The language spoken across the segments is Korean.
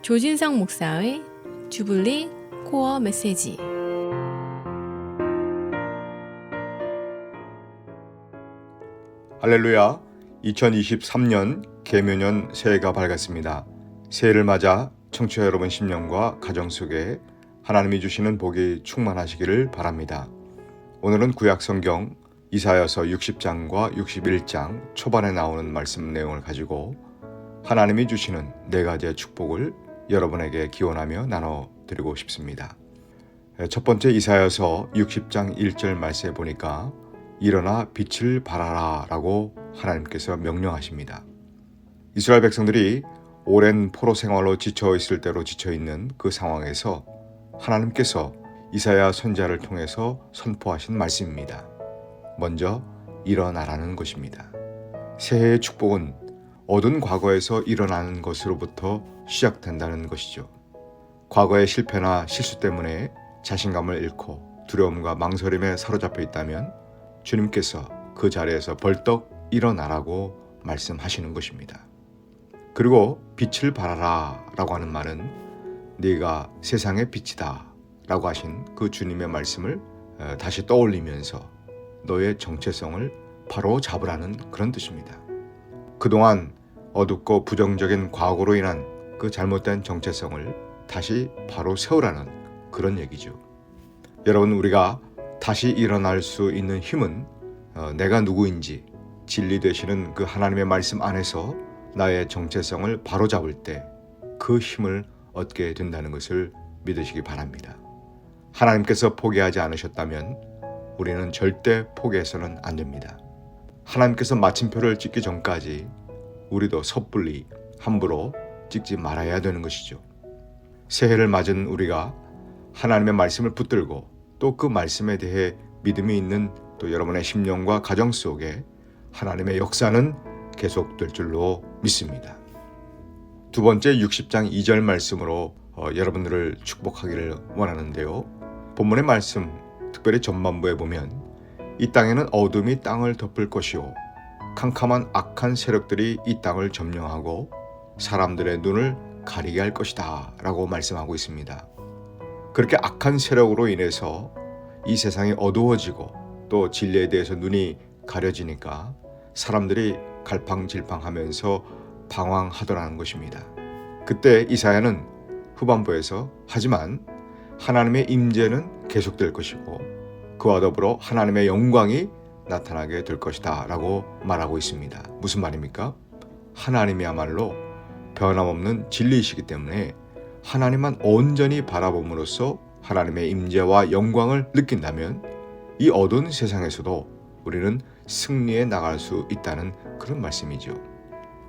조진성 목사의 주블리 코어 메시지. 할렐루야. 2023년 계묘년 새해가 밝았습니다. 새해를 맞아 청취자 여러분 심령과 가정 속에 하나님이 주시는 복이 충만하시기를 바랍니다. 오늘은 구약성경 이사야서 60장과 61장 초반에 나오는 말씀 내용을 가지고 하나님이 주시는 네 가지의 축복을 여러분에게 기원하며 나눠드리고 싶습니다. 첫 번째 이사야서 60장 1절 말씀에 보니까 일어나 빛을 발하라 라고 하나님께서 명령하십니다. 이스라엘 백성들이 오랜 포로 생활로 지쳐있을 대로 지쳐있는 그 상황에서 하나님께서 이사야 선지자를 통해서 선포하신 말씀입니다. 먼저 일어나라는 것입니다. 새해의 축복은 어두운 과거에서 일어나는 것으로부터 시작된다는 것이죠. 과거의 실패나 실수 때문에 자신감을 잃고 두려움과 망설임에 사로잡혀 있다면 주님께서 그 자리에서 벌떡 일어나라고 말씀하시는 것입니다. 그리고 빛을 발하라 라고 하는 말은 네가 세상의 빛이다 라고 하신 그 주님의 말씀을 다시 떠올리면서 너의 정체성을 바로 잡으라는 그런 뜻입니다. 그동안 어둡고 부정적인 과거로 인한 그 잘못된 정체성을 다시 바로 세우라는 그런 얘기죠. 여러분, 우리가 다시 일어날 수 있는 힘은 내가 누구인지 진리 되시는 그 하나님의 말씀 안에서 나의 정체성을 바로 잡을 때 그 힘을 얻게 된다는 것을 믿으시기 바랍니다. 하나님께서 포기하지 않으셨다면 우리는 절대 포기해서는 안 됩니다. 하나님께서 마침표를 찍기 전까지 우리도 섣불리 함부로 찍지 말아야 되는 것이죠. 새해를 맞은 우리가 하나님의 말씀을 붙들고 또 그 말씀에 대해 믿음이 있는 또 여러분의 심령과 가정 속에 하나님의 역사는 계속될 줄로 믿습니다. 두 번째 60장 2절 말씀으로 여러분들을 축복하기를 원하는데요. 본문의 말씀 특별히 전반부에 보면 이 땅에는 어둠이 땅을 덮을 것이요 캄캄한 악한 세력들이 이 땅을 점령하고 사람들의 눈을 가리게 할 것이다 라고 말씀하고 있습니다. 그렇게 악한 세력으로 인해서 이 세상이 어두워지고 또 진리에 대해서 눈이 가려지니까 사람들이 갈팡질팡하면서 방황하더라는 것입니다. 그때 이사야는 후반부에서 하지만 하나님의 임재는 계속될 것이고 그와 더불어 하나님의 영광이 나타나게 될 것이다 라고 말하고 있습니다. 무슨 말입니까? 하나님이야말로 변함없는 진리이시기 때문에 하나님만 온전히 바라봄으로써 하나님의 임재와 영광을 느낀다면 이 어두운 세상에서도 우리는 승리해 나갈 수 있다는 그런 말씀이죠.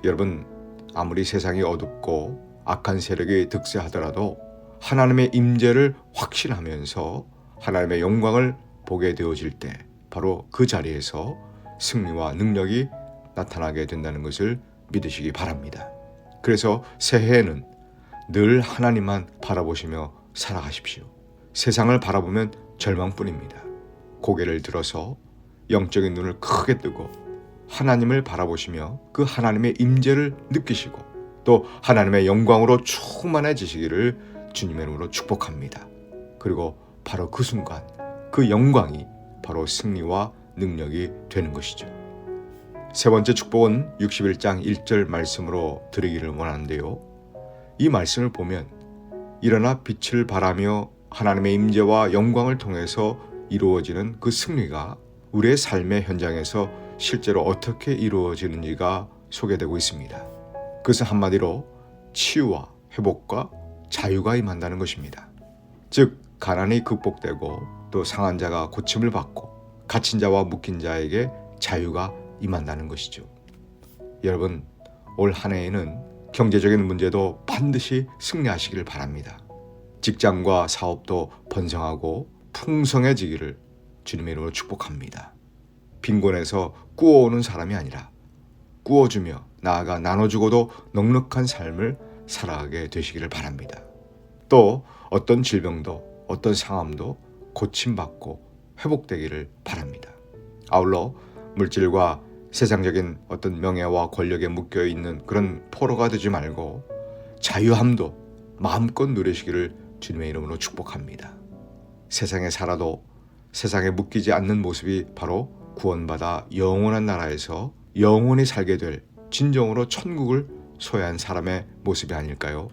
여러분, 아무리 세상이 어둡고 악한 세력이 득세하더라도 하나님의 임재를 확신하면서 하나님의 영광을 보게 되어질 때 바로 그 자리에서 승리와 능력이 나타나게 된다는 것을 믿으시기 바랍니다. 그래서 새해에는 늘 하나님만 바라보시며 살아가십시오. 세상을 바라보면 절망뿐입니다. 고개를 들어서 영적인 눈을 크게 뜨고 하나님을 바라보시며 그 하나님의 임재를 느끼시고 또 하나님의 영광으로 충만해지시기를 주님의 이름으로 축복합니다. 그리고 바로 그 순간 그 영광이 바로 승리와 능력이 되는 것이죠. 세 번째 축복은 61장 1절 말씀으로 드리기를 원하는데요. 이 말씀을 보면 일어나 빛을 발하며 하나님의 임재와 영광을 통해서 이루어지는 그 승리가 우리의 삶의 현장에서 실제로 어떻게 이루어지는지가 소개되고 있습니다. 그것은 한마디로 치유와 회복과 자유가 임한다는 것입니다. 즉 가난이 극복되고 또 상한 자가 고침을 받고 갇힌 자와 묶인 자에게 자유가 임한다는 것이죠. 여러분, 올 한 해에는 경제적인 문제도 반드시 승리하시기를 바랍니다. 직장과 사업도 번성하고 풍성해지기를 주님의 이름으로 축복합니다. 빈곤에서 꾸어오는 사람이 아니라 꾸어주며 나아가 나눠주고도 넉넉한 삶을 살아가게 되시기를 바랍니다. 또 어떤 질병도 어떤 상함도 고침받고 회복되기를 바랍니다. 아울러 물질과 세상적인 어떤 명예와 권력에 묶여있는 그런 포로가 되지 말고 자유함도 마음껏 누리시기를 주님의 이름으로 축복합니다. 세상에 살아도 세상에 묶이지 않는 모습이 바로 구원받아 영원한 나라에서 영원히 살게 될 진정으로 천국을 소유한 사람의 모습이 아닐까요?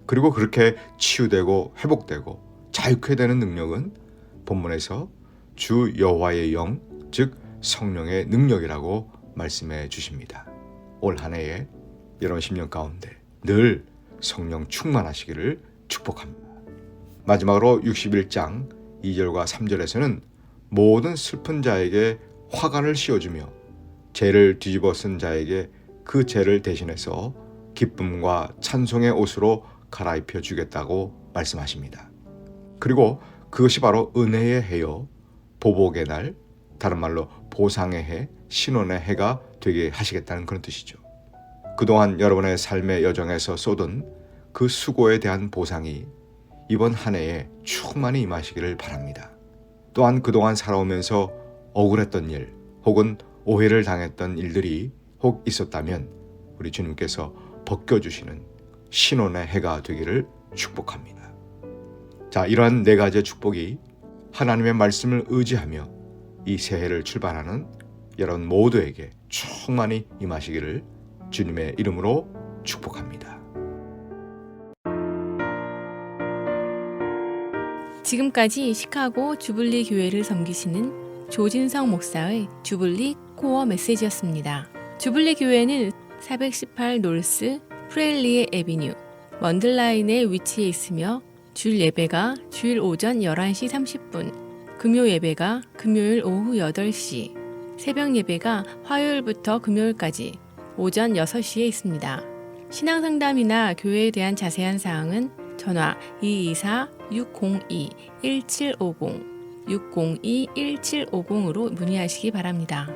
그리고 그렇게 치유되고 회복되고 자유케 되는 능력은 본문에서 주 여호와의 영, 즉 성령의 능력이라고 말씀해 주십니다. 올 한 해에 여러분 심령 가운데 늘 성령 충만하시기를 축복합니다. 마지막으로 61장 2절과 3절에서는 모든 슬픈 자에게 화관을 씌워주며 죄를 뒤집어 쓴 자에게 그 죄를 대신해서 기쁨과 찬송의 옷으로 갈아입혀 주겠다고 말씀하십니다. 그리고 그것이 바로 은혜의 해요, 보복의 날, 다른 말로 보상의 해, 신원의 해가 되게 하시겠다는 그런 뜻이죠. 그동안 여러분의 삶의 여정에서 쏟은 그 수고에 대한 보상이 이번 한 해에 충만히 임하시기를 바랍니다. 또한 그동안 살아오면서 억울했던 일 혹은 오해를 당했던 일들이 혹 있었다면 우리 주님께서 벗겨주시는 신원의 해가 되기를 축복합니다. 자, 이러한 네 가지의 축복이 하나님의 말씀을 의지하며 이 새해를 출발하는 여러분 모두에게 충만히 임하시기를 주님의 이름으로 축복합니다. 지금까지 시카고 주블리 교회를 섬기시는 조진성 목사의 주블리 코어 메시지였습니다. 주블리 교회는 418 노스 프레일리에 에비뉴 먼들라인에 위치해 있으며 주일 예배가 주일 오전 11시 30분, 금요 예배가 금요일 오후 8시, 새벽 예배가 화요일부터 금요일까지 오전 6시에 있습니다. 신앙상담이나 교회에 대한 자세한 사항은 전화 224-602-1750, 602-1750으로 문의하시기 바랍니다.